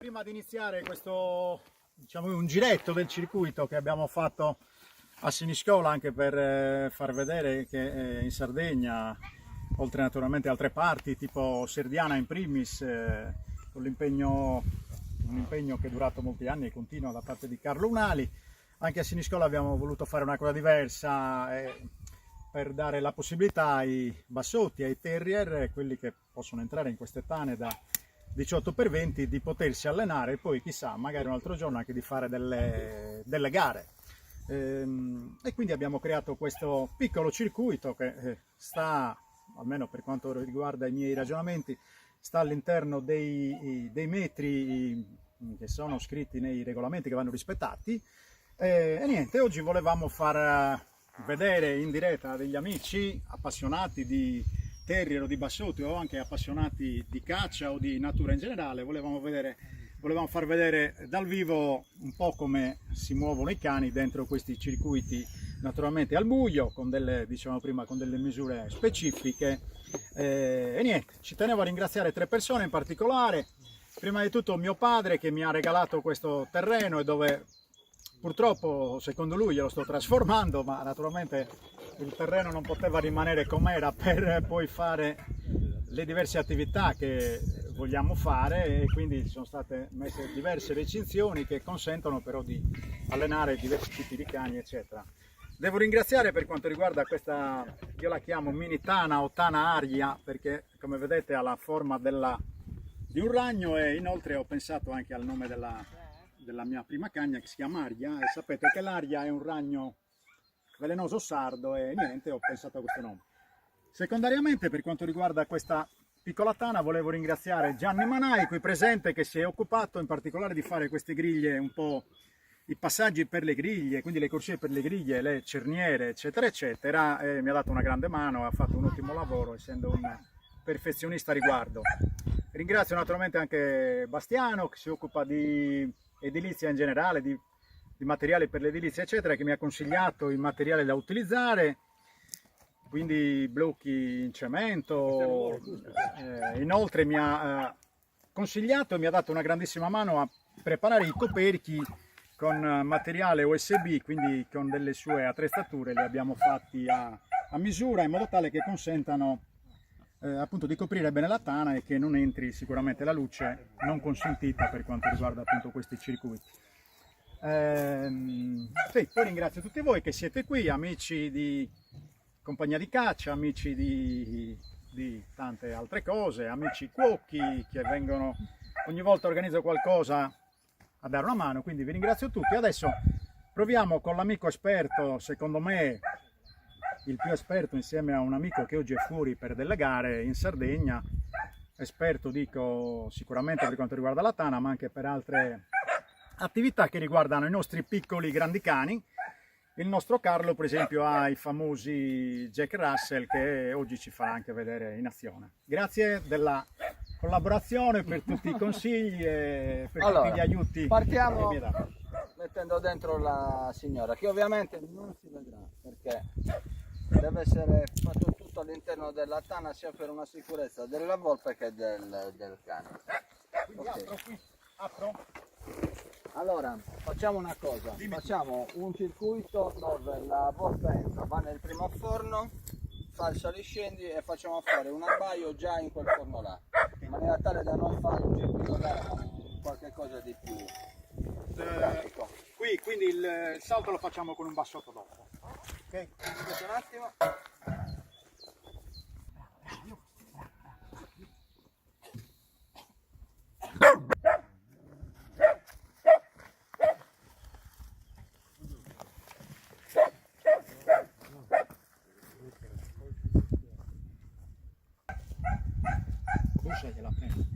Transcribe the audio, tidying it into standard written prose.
Prima di iniziare questo, diciamo, un giretto del circuito che abbiamo fatto a Siniscola, anche per far vedere che in Sardegna, oltre naturalmente a altre parti, tipo Serdiana in primis, con un impegno che è durato molti anni e continua da parte di Carlo Unali, anche a Siniscola abbiamo voluto fare una cosa diversa per dare la possibilità ai bassotti, ai terrier, quelli che possono entrare in queste tane da 18x20, di potersi allenare e poi chissà, magari un altro giorno anche di fare delle gare. E quindi abbiamo creato questo piccolo circuito che sta, almeno per quanto riguarda i miei ragionamenti, sta all'interno dei metri che sono scritti nei regolamenti, che vanno rispettati. E niente, oggi volevamo far vedere in diretta degli amici appassionati di terrier o di bassotti, o anche appassionati di caccia o di natura in generale. Volevamo far vedere dal vivo un po' come si muovono i cani dentro questi circuiti, naturalmente al buio, con delle, diciamo prima, con delle misure specifiche. E niente, ci tenevo a ringraziare 3 persone in particolare. Prima di tutto mio padre, che mi ha regalato questo terreno e dove purtroppo, secondo lui, glielo sto trasformando, ma naturalmente il terreno non poteva rimanere com'era per poi fare le diverse attività che vogliamo fare, e quindi sono state messe diverse recinzioni che consentono però di allenare diversi tipi di cani, eccetera. Devo ringraziare per quanto riguarda questa, io la chiamo mini tana o tana aria, perché come vedete ha la forma di un ragno, e inoltre ho pensato anche al nome della mia prima cagna, che si chiama Aria, e sapete che l'Aria è un ragno velenoso sardo, e niente, ho pensato a questo nome. Secondariamente, per quanto riguarda questa piccola tana, volevo ringraziare Gianni Manai qui presente, che si è occupato in particolare di fare queste griglie, un po' i passaggi per le griglie, quindi le corsie per le griglie, le cerniere, eccetera eccetera, e mi ha dato una grande mano, ha fatto un ottimo lavoro, essendo un perfezionista a riguardo. Ringrazio naturalmente anche Bastiano, che si occupa di edilizia in generale, di materiali per l'edilizia eccetera, che mi ha consigliato i materiali da utilizzare, quindi blocchi in cemento. Inoltre mi ha consigliato e mi ha dato una grandissima mano a preparare i coperchi con materiale OSB, quindi con delle sue attrezzature li abbiamo fatti a misura, in modo tale che consentano appunto di coprire bene la tana e che non entri sicuramente la luce non consentita per quanto riguarda appunto questi circuiti. Sì, poi ringrazio tutti voi che siete qui, amici di compagnia di caccia, amici di tante altre cose, amici cuochi che vengono ogni volta, organizzo qualcosa, a dare una mano, quindi vi ringrazio tutti. Adesso proviamo con l'amico esperto, secondo me il più esperto, insieme a un amico che oggi è fuori per delle gare in Sardegna, esperto dico sicuramente per quanto riguarda la tana, ma anche per altre attività che riguardano i nostri piccoli grandi cani. Il nostro Carlo per esempio ha i famosi Jack Russell, che oggi ci farà anche vedere in azione. Grazie della collaborazione, per tutti i consigli e per tutti gli aiuti. Partiamo mettendo dentro la signora, che ovviamente non si vedrà perché deve essere fatto tutto all'interno della tana, sia per una sicurezza della volpe che del cane. Okay. Apro? Allora, facciamo una cosa, facciamo un circuito dove la volpe entra, va nel primo forno, fa il saliscendi e facciamo fare un abbaio già in quel forno là, in maniera tale da non fare un circuito da qualche cosa di più pratico. Qui, quindi il salto lo facciamo con un bassotto dopo. Ok? Aspetta un attimo. Gliela prendo.